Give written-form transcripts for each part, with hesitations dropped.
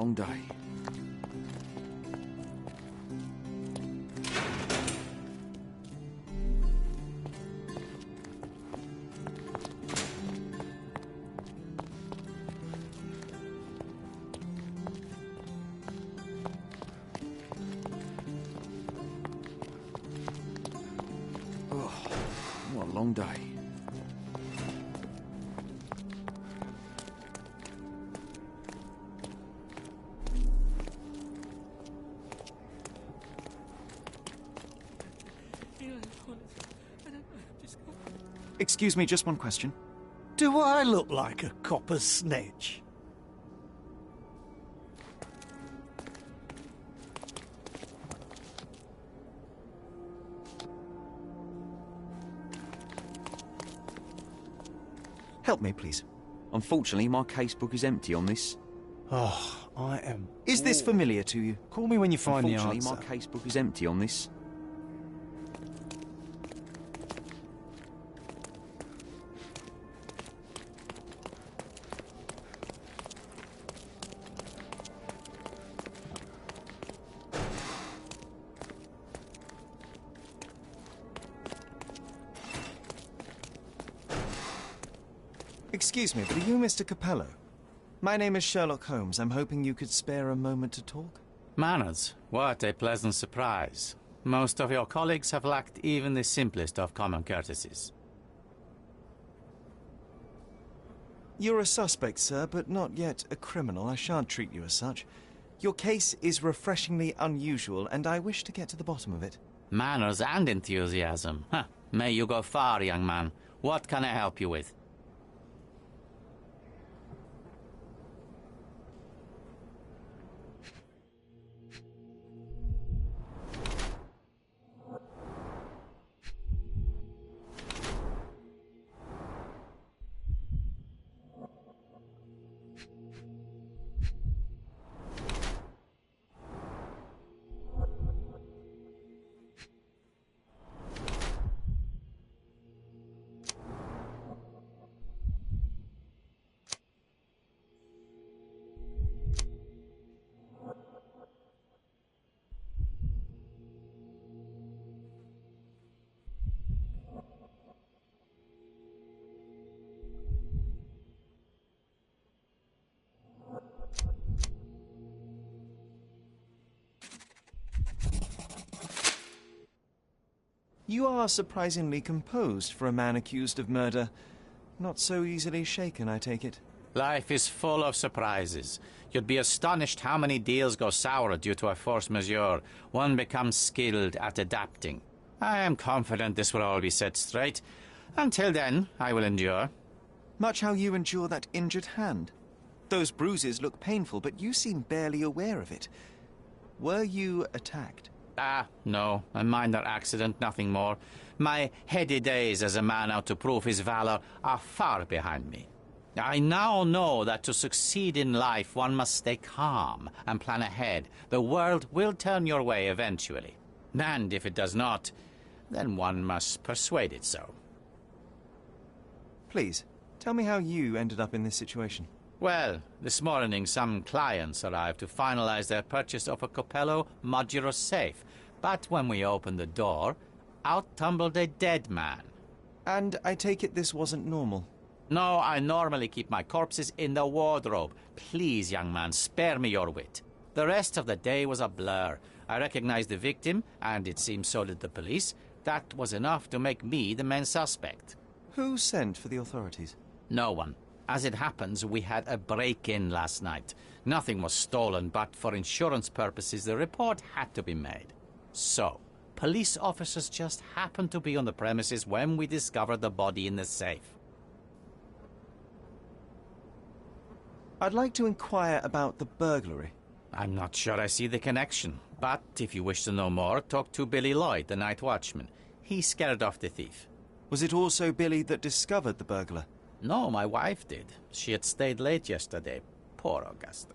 long day. What a long day. Excuse me, just one question. Do I look like a copper's snitch? Help me, please. Unfortunately, my casebook is empty on this. Oh, I am... Is this familiar to you? Call me when you find the answer. Unfortunately, my casebook is empty on this. Excuse me, but are you Mr. Capello? My name is Sherlock Holmes. I'm hoping you could spare a moment to talk. Manners, what a pleasant surprise. Most of your colleagues have lacked even the simplest of common courtesies. You're a suspect, sir, but not yet a criminal. I shan't treat you as such. Your case is refreshingly unusual, and I wish to get to the bottom of it. Manners and enthusiasm. Huh. May you go far, young man. What can I help you with? You are surprisingly composed for a man accused of murder. Not so easily shaken, I take it. Life is full of surprises. You'd be astonished how many deals go sour due to a force majeure. One becomes skilled at adapting. I am confident this will all be set straight. Until then, I will endure. Much how you endure that injured hand. Those bruises look painful, but you seem barely aware of it. Were you attacked? Ah, no. A minor accident, nothing more. My heady days as a man out to prove his valor are far behind me. I now know that to succeed in life, one must stay calm and plan ahead. The world will turn your way eventually. And if it does not, then one must persuade it so. Please, tell me how you ended up in this situation. Well, this morning some clients arrived to finalize their purchase of a Capello modular safe. But when we opened the door, out tumbled a dead man. And I take it this wasn't normal? No, I normally keep my corpses in the wardrobe. Please, young man, spare me your wit. The rest of the day was a blur. I recognized the victim, and it seems so did the police. That was enough to make me the main suspect. Who sent for the authorities? No one. As it happens, we had a break-in last night. Nothing was stolen, but for insurance purposes, the report had to be made. So, police officers just happened to be on the premises when we discovered the body in the safe. I'd like to inquire about the burglary. I'm not sure I see the connection, but if you wish to know more, talk to Billy Lloyd, the night watchman. He scared off the thief. Was it also Billy that discovered the burglar? No, my wife did. She had stayed late yesterday. Poor Augusta.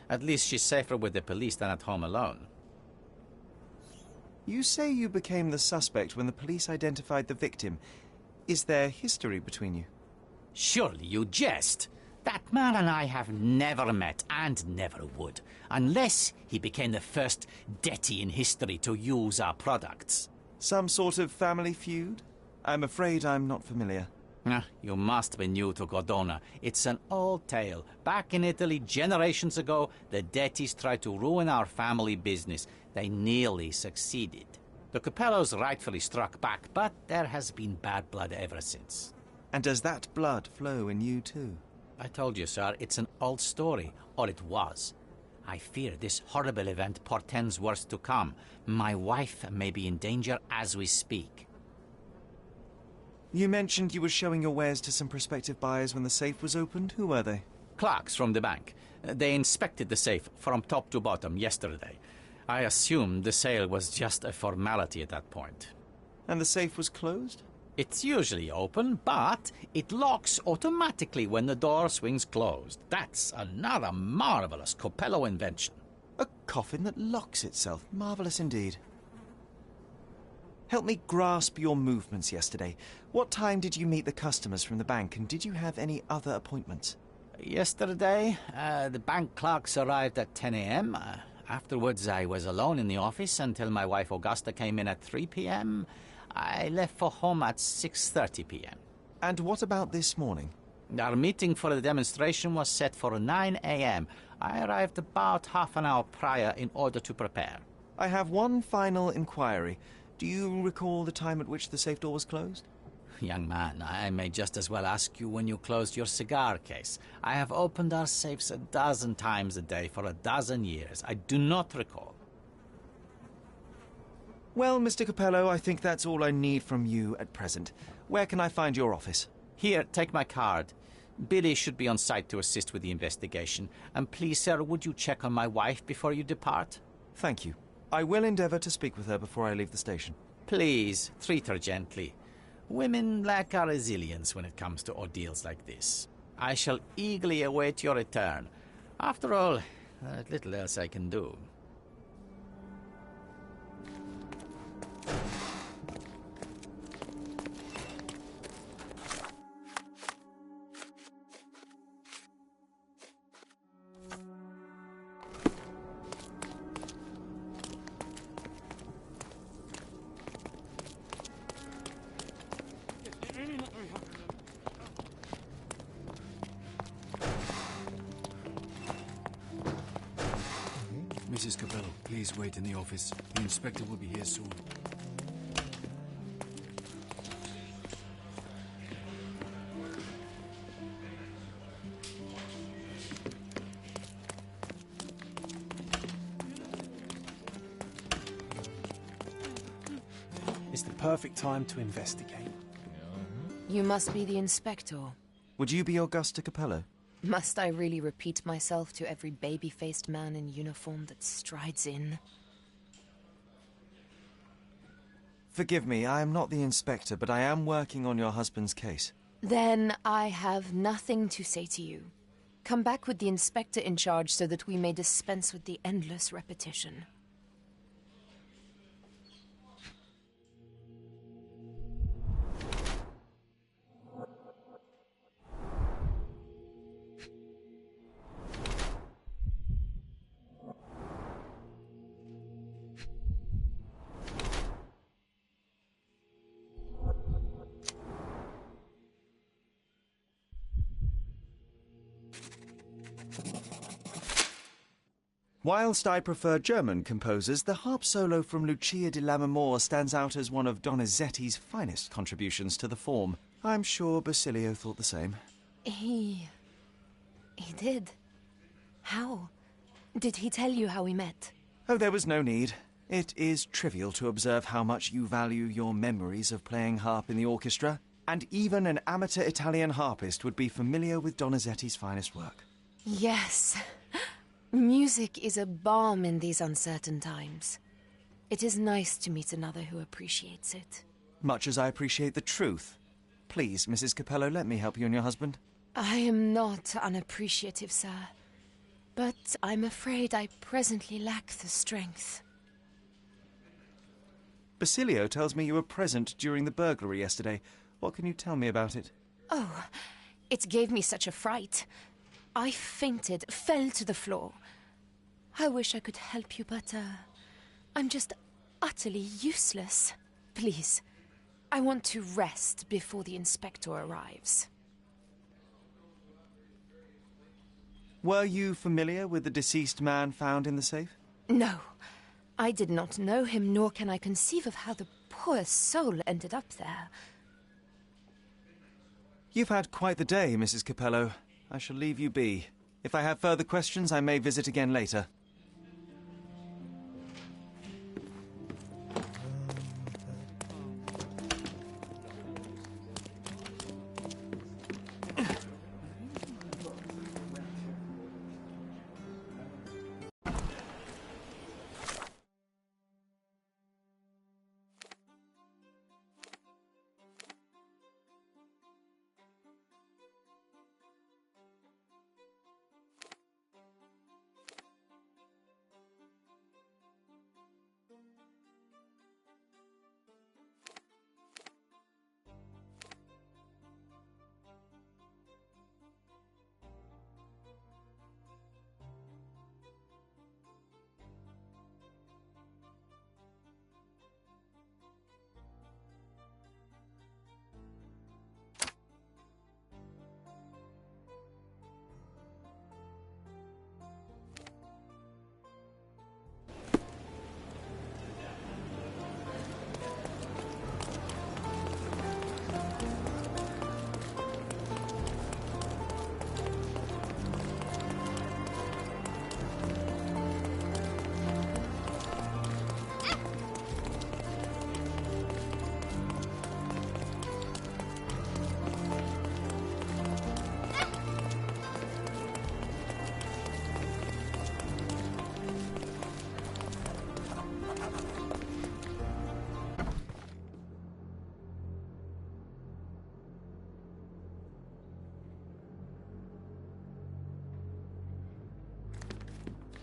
At least she's safer with the police than at home alone. You say you became the suspect when the police identified the victim. Is there history between you? Surely you jest. That man and I have never met, and never would, unless he became the first deity in history to use our products. Some sort of family feud? I'm afraid I'm not familiar. You must be new to Cordona. It's an old tale. Back in Italy, generations ago, the deities tried to ruin our family business. They nearly succeeded. The Capellos rightfully struck back, but there has been bad blood ever since. And does that blood flow in you too? I told you, sir, it's an old story, or it was. I fear this horrible event portends worse to come. My wife may be in danger as we speak. You mentioned you were showing your wares to some prospective buyers when the safe was opened. Who were they? Clerks from the bank. They inspected the safe from top to bottom yesterday. I assumed the sale was just a formality at that point. And the safe was closed? It's usually open, but it locks automatically when the door swings closed. That's another marvelous Capello invention. A coffin that locks itself. Marvelous indeed. Help me grasp your movements yesterday. What time did you meet the customers from the bank, and did you have any other appointments? Yesterday, the bank clerks arrived at 10 a.m. Afterwards, I was alone in the office until my wife Augusta came in at 3 p.m. I left for home at 6:30 p.m. And what about this morning? Our meeting for the demonstration was set for 9 a.m. I arrived about half an hour prior in order to prepare. I have one final inquiry. Do you recall the time at which the safe door was closed? Young man, I may just as well ask you when you closed your cigar case. I have opened our safes 12 times a day for 12 years. I do not recall. Well, Mr. Capello, I think that's all I need from you at present. Where can I find your office? Here, take my card. Billy should be on site to assist with the investigation. And please, sir, would you check on my wife before you depart? Thank you. I will endeavour to speak with her before I leave the station. Please, treat her gently. Women lack our resilience when it comes to ordeals like this. I shall eagerly await your return. After all, there's little else I can do. Mrs. Capello, please wait in the office. The inspector will be here soon. It's the perfect time to investigate. You must be the inspector. Would you be Augusta Capello? Must I really repeat myself to every baby-faced man in uniform that strides in? Forgive me, I am not the inspector, but I am working on your husband's case. Then I have nothing to say to you. Come back with the inspector in charge so that we may dispense with the endless repetition. Whilst I prefer German composers, the harp solo from Lucia di Lammermoor stands out as one of Donizetti's finest contributions to the form. I'm sure Basilio thought the same. He did. How? Did he tell you how we met? Oh, there was no need. It is trivial to observe how much you value your memories of playing harp in the orchestra, and even an amateur Italian harpist would be familiar with Donizetti's finest work. Yes. Music is a balm in these uncertain times. It is nice to meet another who appreciates it. Much as I appreciate the truth. Please, Mrs. Capello, let me help you and your husband. I am not unappreciative, sir. But I'm afraid I presently lack the strength. Basilio tells me you were present during the burglary yesterday. What can you tell me about it? Oh, it gave me such a fright. I fainted, fell to the floor. I wish I could help you, but, I'm just utterly useless. Please, I want to rest before the inspector arrives. Were you familiar with the deceased man found in the safe? No, I did not know him, nor can I conceive of how the poor soul ended up there. You've had quite the day, Mrs. Capello. I shall leave you be. If I have further questions, I may visit again later.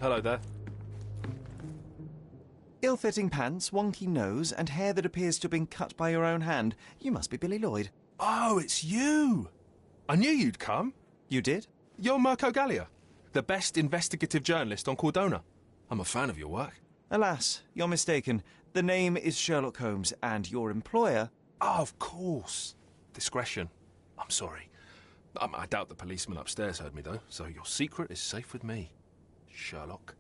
Hello there. Ill-fitting pants, wonky nose, and hair that appears to have been cut by your own hand. You must be Billy Lloyd. Oh, it's you! I knew you'd come. You did? You're Mirko Gallia, the best investigative journalist on Cordona. I'm a fan of your work. Alas, you're mistaken. The name is Sherlock Holmes, and your employer... Oh, of course. Discretion. I'm sorry. I doubt the policeman upstairs heard me, though, so your secret is safe with me, Sherlock.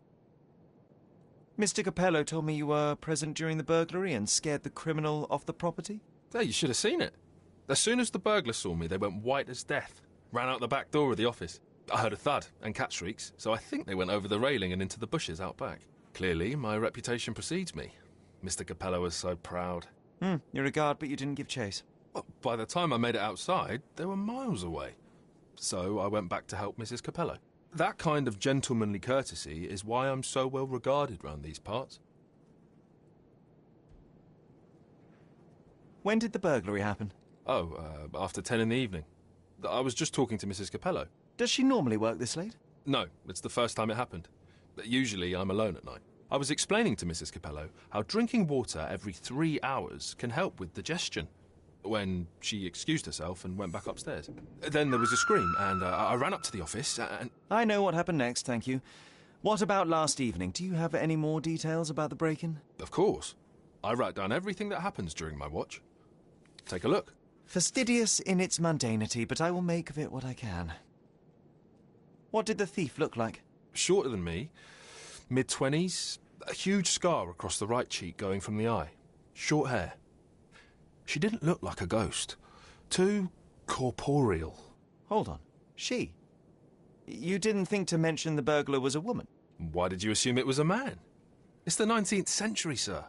Mr. Capello told me you were present during the burglary and scared the criminal off the property? There, you should have seen it. As soon as the burglars saw me, they went white as death. Ran out the back door of the office. I heard a thud and cat shrieks, so I think they went over the railing and into the bushes out back. Clearly, my reputation precedes me. Mr. Capello was so proud. You're a guard, but you didn't give chase. Well, by the time I made it outside, they were miles away. So I went back to help Mrs. Capello. That kind of gentlemanly courtesy is why I'm so well regarded round these parts. When did the burglary happen? Oh, after 10 in the evening. I was just talking to Mrs. Capello. Does she normally work this late? No, it's the first time it happened. Usually I'm alone at night. I was explaining to Mrs. Capello how drinking water every 3 hours can help with digestion, when she excused herself and went back upstairs. Then there was a scream, and I ran up to the office, and... I know what happened next, thank you. What about last evening? Do you have any more details about the break-in? Of course. I write down everything that happens during my watch. Take a look. Fastidious in its mundanity, but I will make of it what I can. What did the thief look like? Shorter than me, mid-20s, a huge scar across the right cheek going from the eye. Short hair. She didn't look like a ghost. Too corporeal. Hold on. She? You didn't think to mention the burglar was a woman? Why did you assume it was a man? It's the 19th century, sir.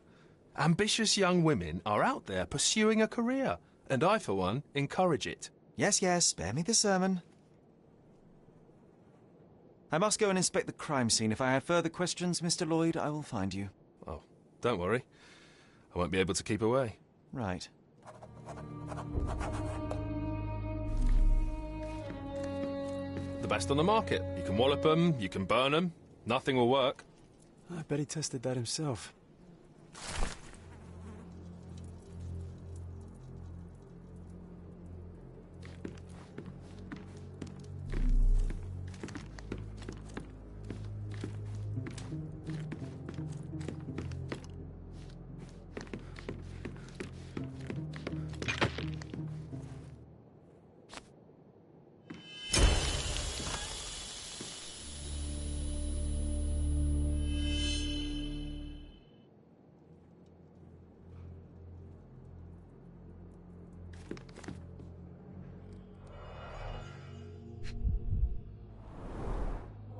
Ambitious young women are out there pursuing a career, and I, for one, encourage it. Yes, yes, spare me the sermon. I must go and inspect the crime scene. If I have further questions, Mr. Lloyd, I will find you. Oh, don't worry. I won't be able to keep away. Right. The best on the market. You can wallop them, you can burn them. Nothing will work. I bet he tested that himself.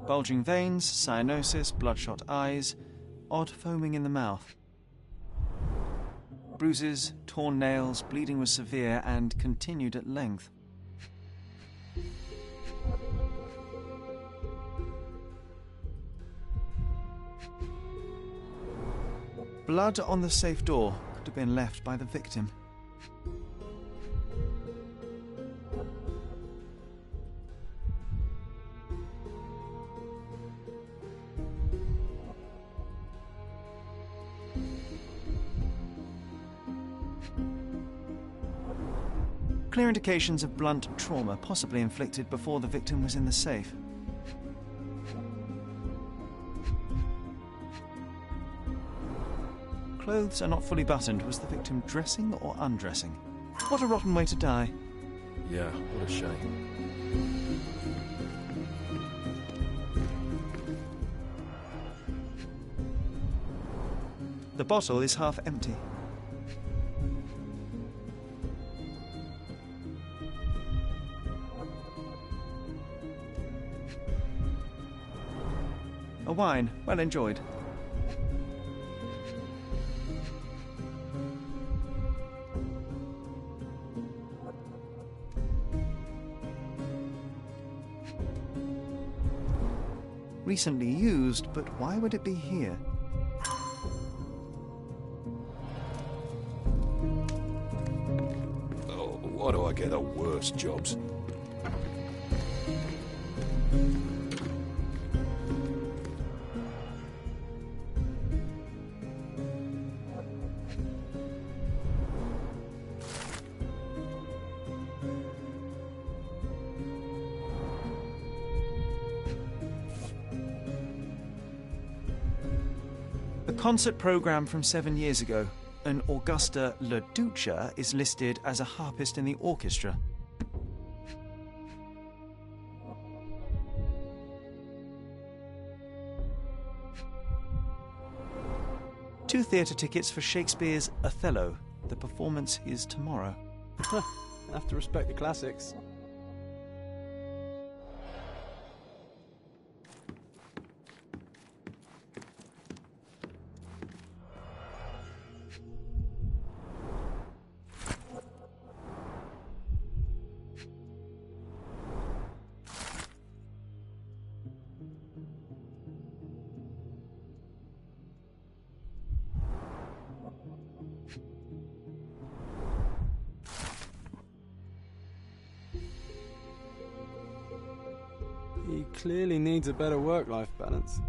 Bulging veins, cyanosis, bloodshot eyes, odd foaming in the mouth. Bruises, torn nails, bleeding was severe and continued at length. Blood on the safe door could have been left by the victim. Clear indications of blunt trauma, possibly inflicted before the victim was in the safe. Clothes are not fully buttoned. Was the victim dressing or undressing? What a rotten way to die. Yeah, what a shame. The bottle is half empty. A wine, well enjoyed. Recently used, but why would it be here? Oh, why do I get the worst jobs? Concert program from 7 years ago. An Augusta La Duca is listed as a harpist in the orchestra. Two theatre tickets for Shakespeare's Othello. The performance is tomorrow. Have to respect the classics. He clearly needs a better work-life balance.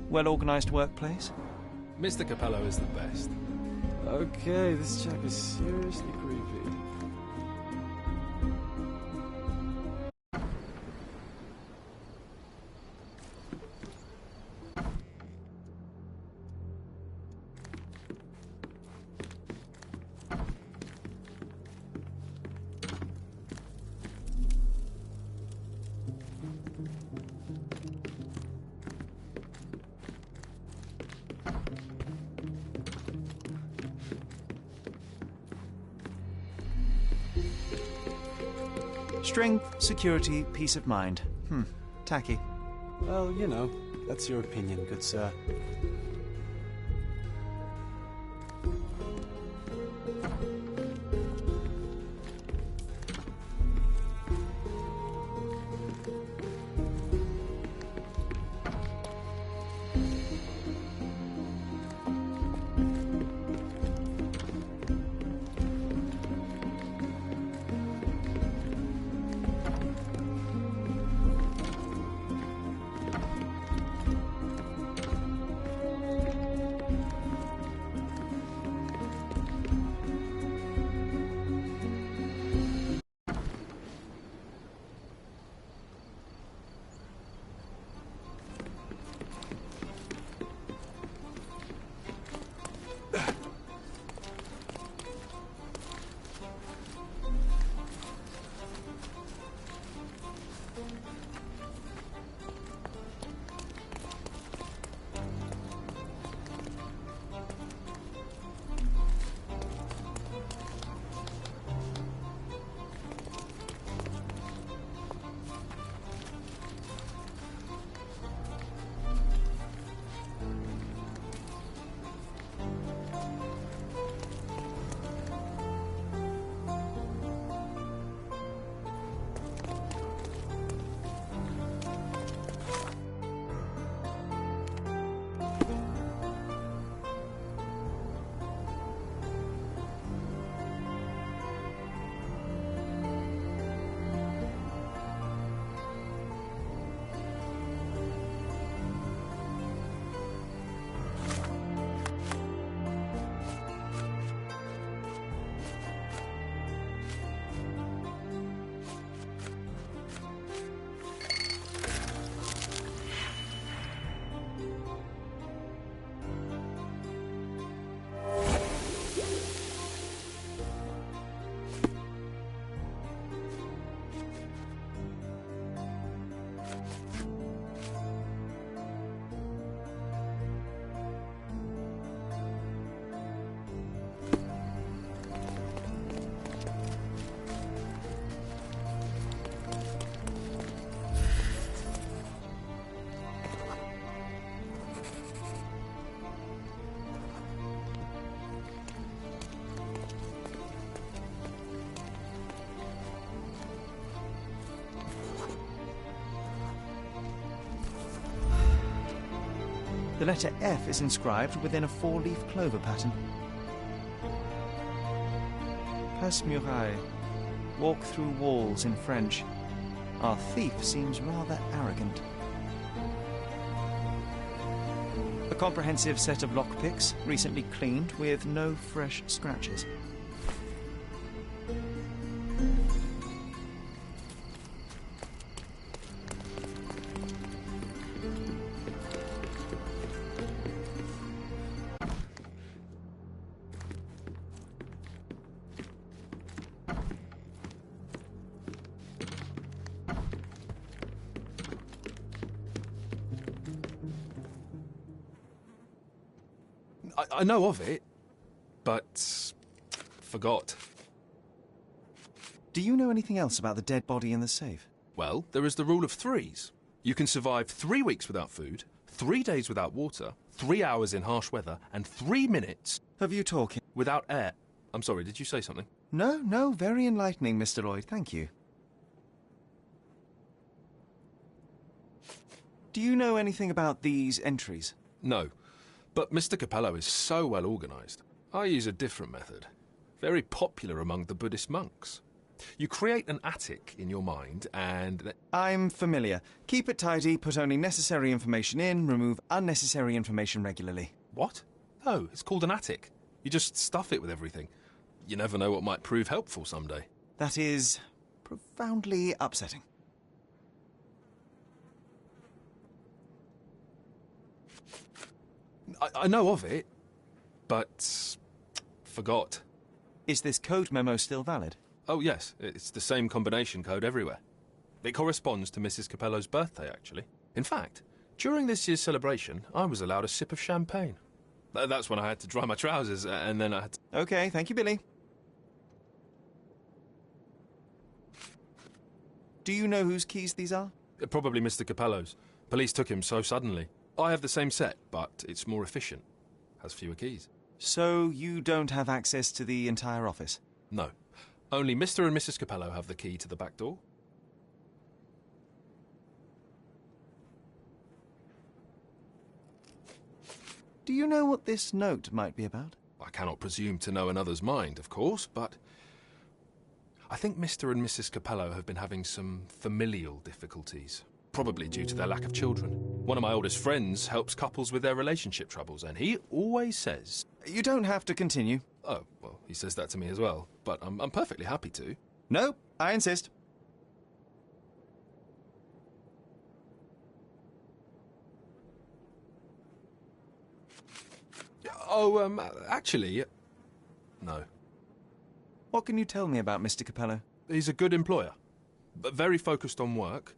Well-organised workplace? Mr. Capello is the best. Okay, this chap is seriously creepy. Strength, security, peace of mind. Tacky. Well, you know, that's your opinion, good sir. The letter F is inscribed within a 4-leaf clover pattern. Passe muraille. Walk through walls in French. Our thief seems rather arrogant. A comprehensive set of lockpicks, recently cleaned with no fresh scratches. I know of it, but forgot. Do you know anything else about the dead body in the safe? Well, there is the rule of threes. You can survive 3 weeks without food, 3 days without water, 3 hours in harsh weather, and 3 minutes... Of you talking? ...without air. I'm sorry, did you say something? No, very enlightening, Mr. Lloyd, thank you. Do you know anything about these entries? No. But Mr. Capello is so well organised. I use a different method. Very popular among the Buddhist monks. You create an attic in your mind and... I'm familiar. Keep it tidy, put only necessary information in, remove unnecessary information regularly. What? No, it's called an attic. You just stuff it with everything. You never know what might prove helpful someday. That is profoundly upsetting. I know of it, but forgot. Is this code memo still valid? Oh, yes. It's the same combination code everywhere. It corresponds to Mrs. Capello's birthday, actually. In fact, during this year's celebration, I was allowed a sip of champagne. That's when I had to dry my trousers, and then I had to... Okay, thank you, Billy. Do you know whose keys these are? Probably Mr. Capello's. Police took him so suddenly. I have the same set, but it's more efficient. Has fewer keys. So you don't have access to the entire office? No. Only Mr. and Mrs. Capello have the key to the back door. Do you know what this note might be about? I cannot presume to know another's mind, of course, but... I think Mr. and Mrs. Capello have been having some familial difficulties. Probably due to their lack of children. One of my oldest friends helps couples with their relationship troubles, and he always says... You don't have to continue. Oh, well, he says that to me as well, but I'm perfectly happy to. No, I insist. Oh, actually... No. What can you tell me about Mr. Capello? He's a good employer, but very focused on work.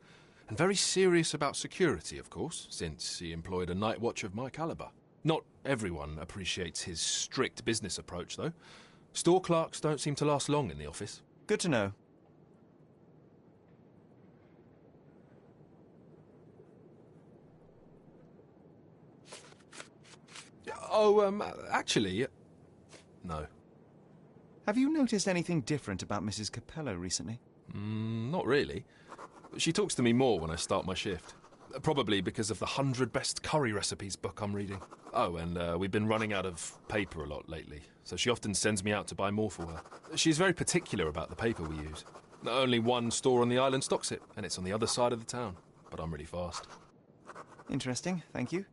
And very serious about security, of course, since he employed a night watch of my caliber. Not everyone appreciates his strict business approach, though. Store clerks don't seem to last long in the office. Good to know. Oh, actually... No. Have you noticed anything different about Mrs. Capello recently? Not really. She talks to me more when I start my shift. Probably because of the 100 Best Curry Recipes book I'm reading. Oh, and we've been running out of paper a lot lately, so she often sends me out to buy more for her. She's very particular about the paper we use. Only one store on the island stocks it, and it's on the other side of the town. But I'm really fast. Interesting, thank you.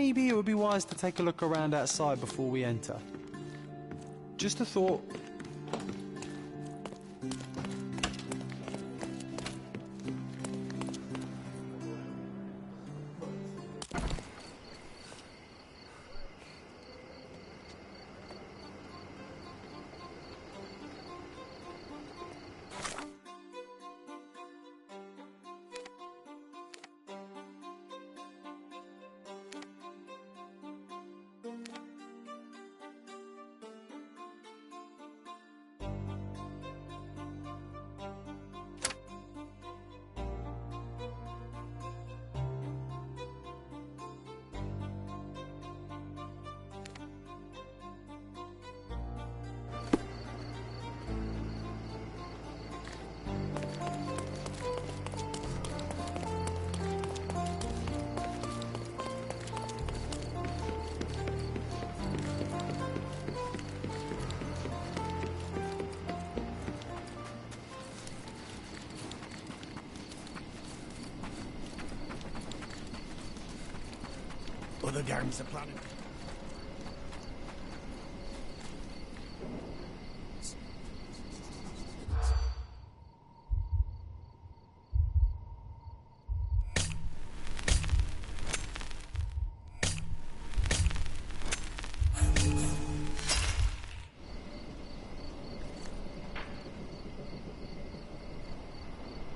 maybe it would be wise to take a look around outside before we enter. Just a thought. Other gangs are planning.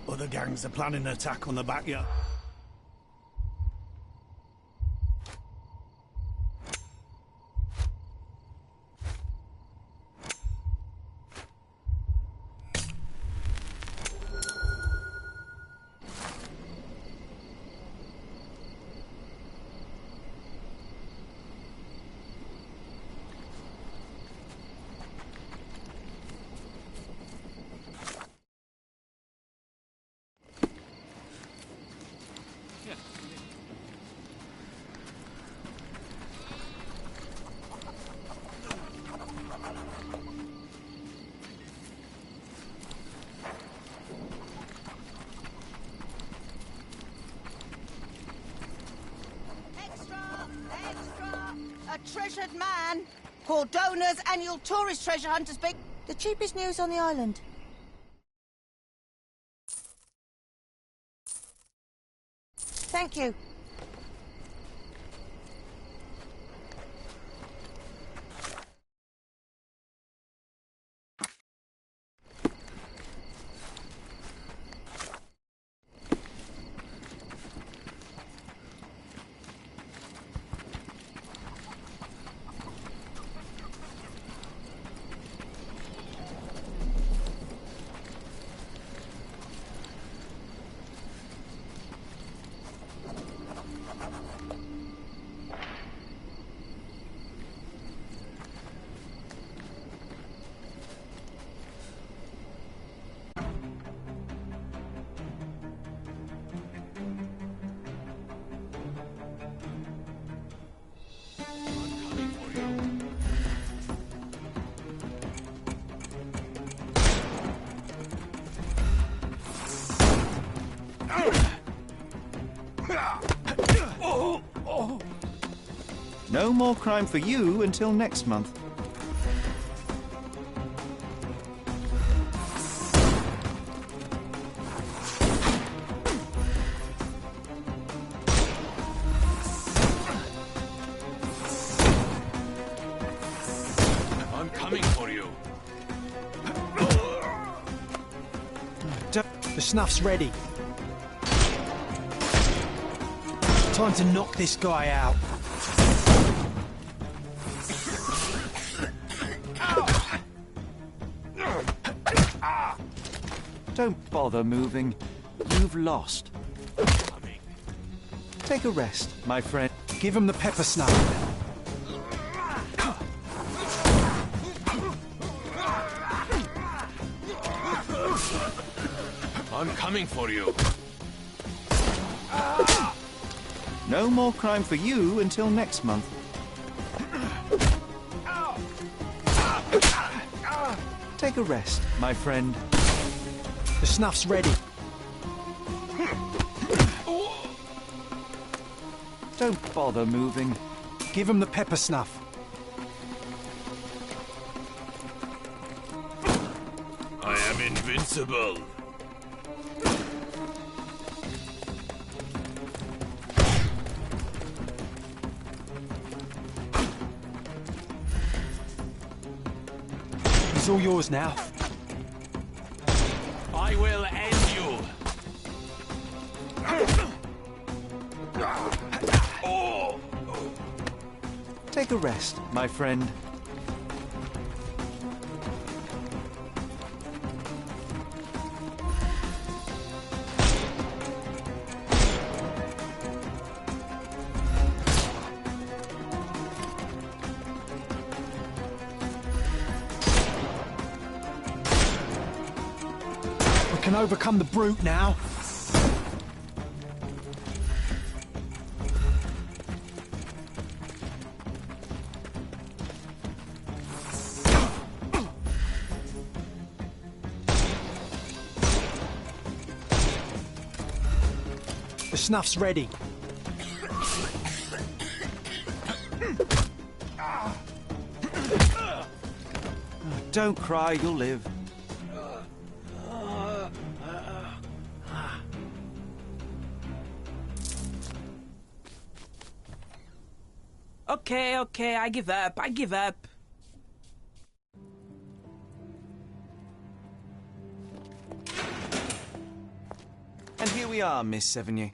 Other gangs are planning an attack on the backyard. Treasured man. Cordona's annual tourist treasure hunters big. The cheapest news on the island. Thank you. No more crime for you until next month. I'm coming for you. The snuff's ready. Time to knock this guy out. Don't bother moving. You've lost. Take a rest, my friend. Give him the pepper snuff. I'm coming for you. No more crime for you until next month. Take a rest, my friend. The snuff's ready. Don't bother moving. Give him the pepper snuff. I am invincible. He's all yours now. I will end you. Take a rest, my friend. We can overcome the brute now. The snuff's ready. Don't cry, you'll live. Okay, I give up. And here we are, Miss Sevigny.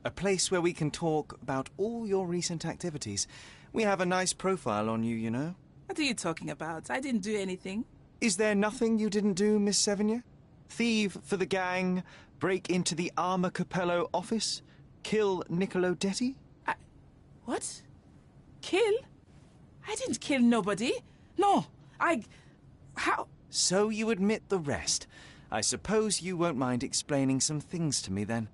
A place where we can talk about all your recent activities. We have a nice profile on you, you know. What are you talking about? I didn't do anything. Is there nothing you didn't do, Miss Sevigny? Thieve for the gang, break into the Armor Capello office, kill Niccolo Detti? What? Kill? I didn't kill nobody. No, how? So you admit the rest. I suppose you won't mind explaining some things to me then.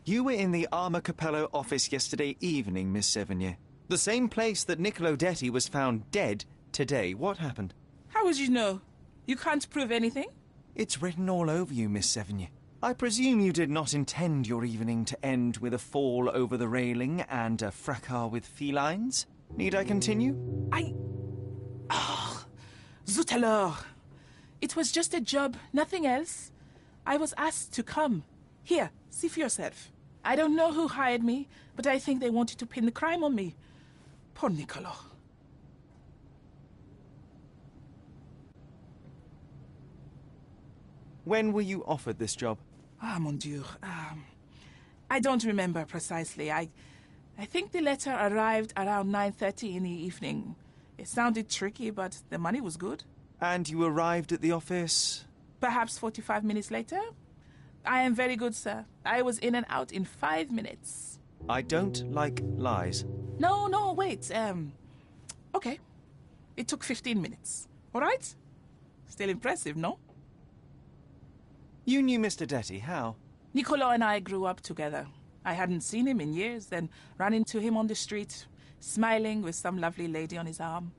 You were in the Armor Capello office yesterday evening, Miss Sevigny. The same place that Niccolo Detti was found dead today. What happened? How would you know? You can't prove anything? It's written all over you, Miss Sevigny. I presume you did not intend your evening to end with a fall over the railing and a fracas with felines. Need I continue? Zut alors! It was just a job, nothing else. I was asked to come. Here, see for yourself. I don't know who hired me, but I think they wanted to pin the crime on me. Poor Niccolo. When were you offered this job? Ah, mon Dieu. I don't remember precisely. I think the letter arrived around 9:30 in the evening. It sounded tricky, but the money was good. And you arrived at the office? Perhaps 45 minutes later. I am very good, sir. I was in and out in 5 minutes. I don't like lies. No, wait. Okay. It took 15 minutes. All right? Still impressive, no? You knew Mr. Detti, how? Niccolo and I grew up together. I hadn't seen him in years, then ran into him on the street, smiling with some lovely lady on his arm.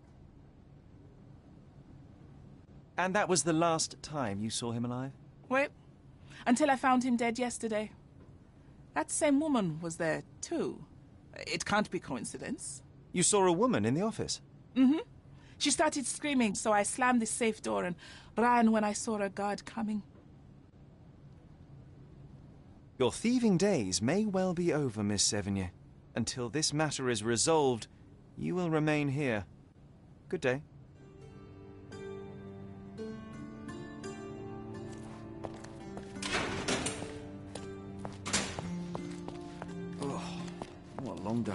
And that was the last time you saw him alive? Well, until I found him dead yesterday. That same woman was there, too. It can't be coincidence. You saw a woman in the office? Mm-hmm. She started screaming, so I slammed the safe door and ran when I saw a guard coming. Your thieving days may well be over, Miss Sevigny. Until this matter is resolved, you will remain here. Good day. Oh, what a long day.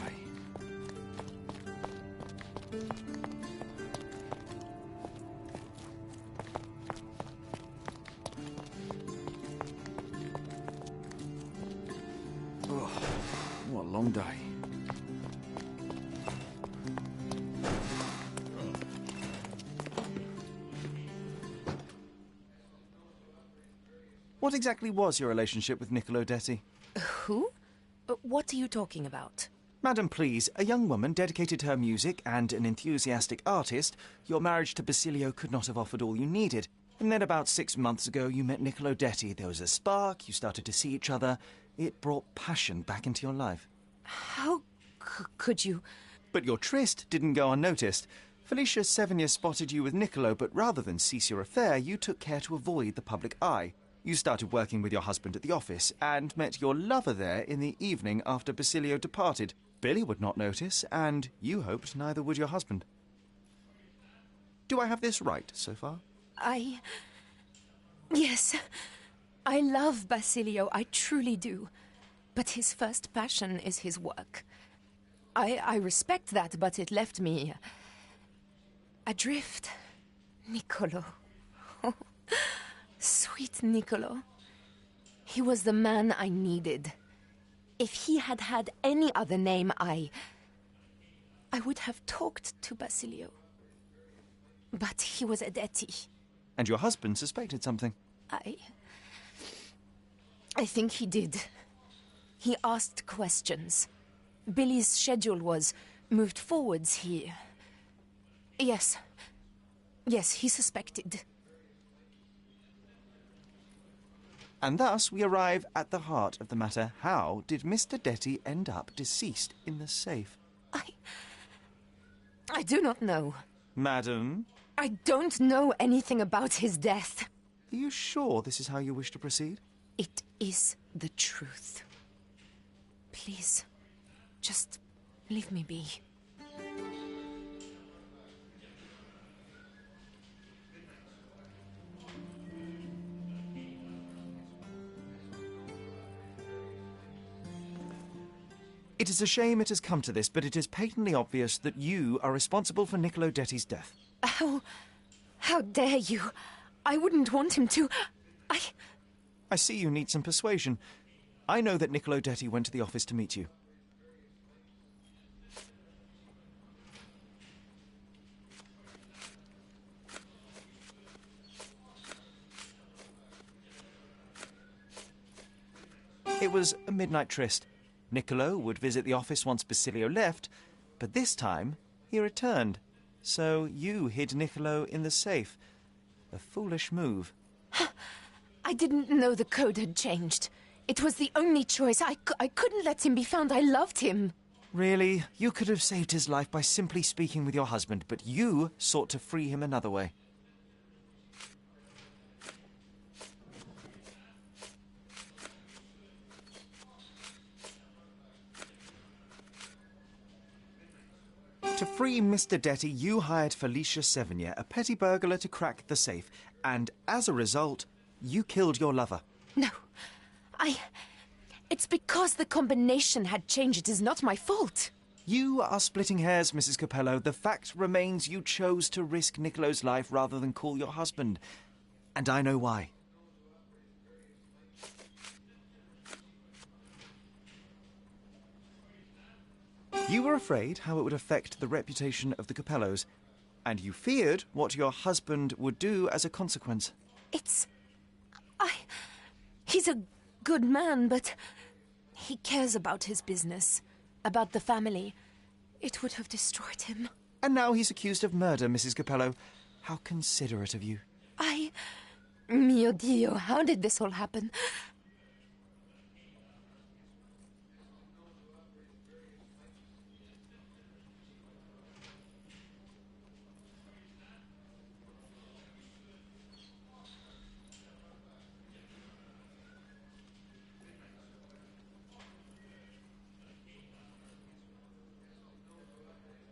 long day. What exactly was your relationship with Niccolo Detti? Who? What are you talking about? Madam, please, a young woman dedicated to her music and an enthusiastic artist, your marriage to Basilio could not have offered all you needed. And then about 6 months ago, you met Niccolo Detti. There was a spark, you started to see each other. It brought passion back into your life. How could you... But your tryst didn't go unnoticed. Felicia Sevigny spotted you with Niccolo, but rather than cease your affair, you took care to avoid the public eye. You started working with your husband at the office and met your lover there in the evening after Basilio departed. Billy would not notice, and you hoped neither would your husband. Do I have this right so far? Yes. I love Basilio, I truly do. But his first passion is his work. I respect that, but it left me... adrift. Niccolo. Sweet Niccolo. He was the man I needed. If he had had any other name, I would have talked to Basilio. But he was a Detti. And your husband suspected something. I think he did. He asked questions. Billy's schedule was moved forwards. Yes, he suspected. And thus we arrive at the heart of the matter. How did Mr. Detti end up deceased in the safe? I do not know. Madam? I don't know anything about his death. Are you sure this is how you wish to proceed? It is the truth. Please, just leave me be. It is a shame it has come to this, but it is patently obvious that you are responsible for Niccolo Detti's death. How dare you? I wouldn't want him to. I see you need some persuasion. I know that Niccolo Detti went to the office to meet you. It was a midnight tryst. Niccolo would visit the office once Basilio left, but this time he returned. So you hid Niccolo in the safe. A foolish move. I didn't know the code had changed. It was the only choice. I couldn't let him be found. I loved him. Really? You could have saved his life by simply speaking with your husband, but you sought to free him another way. To free Mr. Detti, you hired Felicia Sevigny, a petty burglar, to crack the safe, and as a result, you killed your lover. No, It's because the combination had changed. It is not my fault. You are splitting hairs, Mrs. Capello. The fact remains you chose to risk Niccolo's life rather than call your husband. And I know why. You were afraid how it would affect the reputation of the Capellos, and you feared what your husband would do as a consequence. He's a good man, but he cares about his business, about the family. It would have destroyed him. And now he's accused of murder, Mrs. Capello. How considerate of you. Mio Dio, how did this all happen?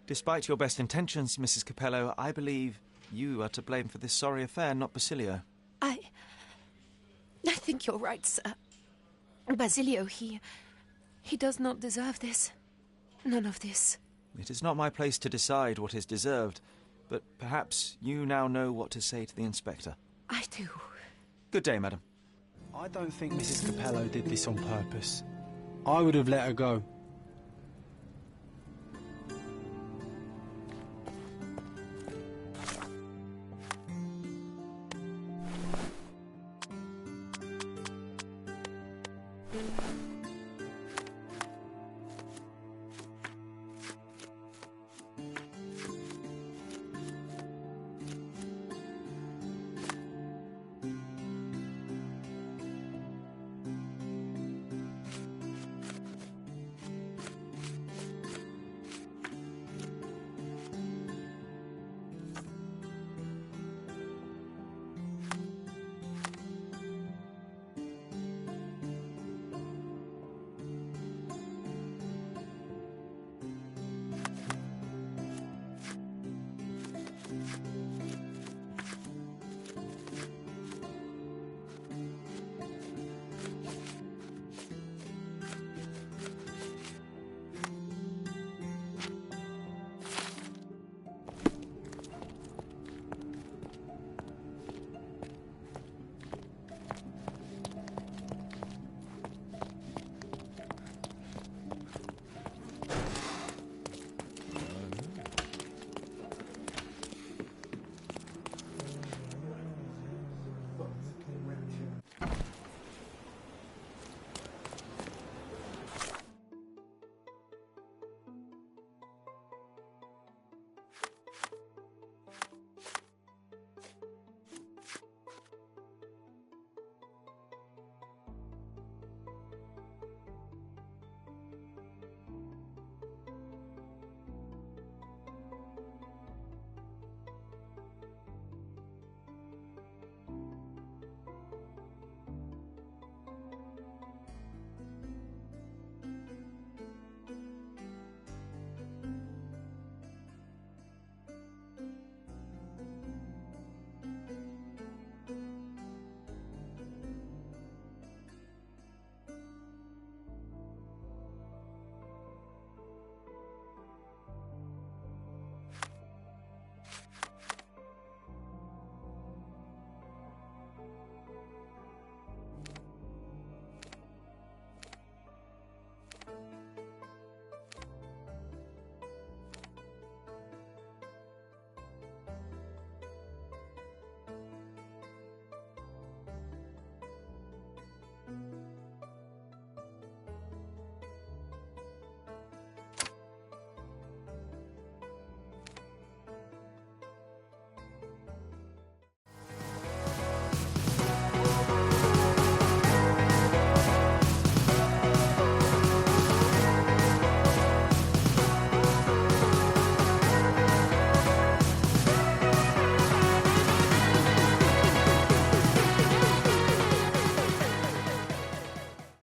Despite your best intentions, Mrs. Capello, I believe you are to blame for this sorry affair, not Basilio. I think you're right, sir. Basilio, he does not deserve this. None of this. It is not my place to decide what is deserved, but perhaps you now know what to say to the inspector. I do. Good day, madam. I don't think Mrs. Capello did this on purpose. I would have let her go.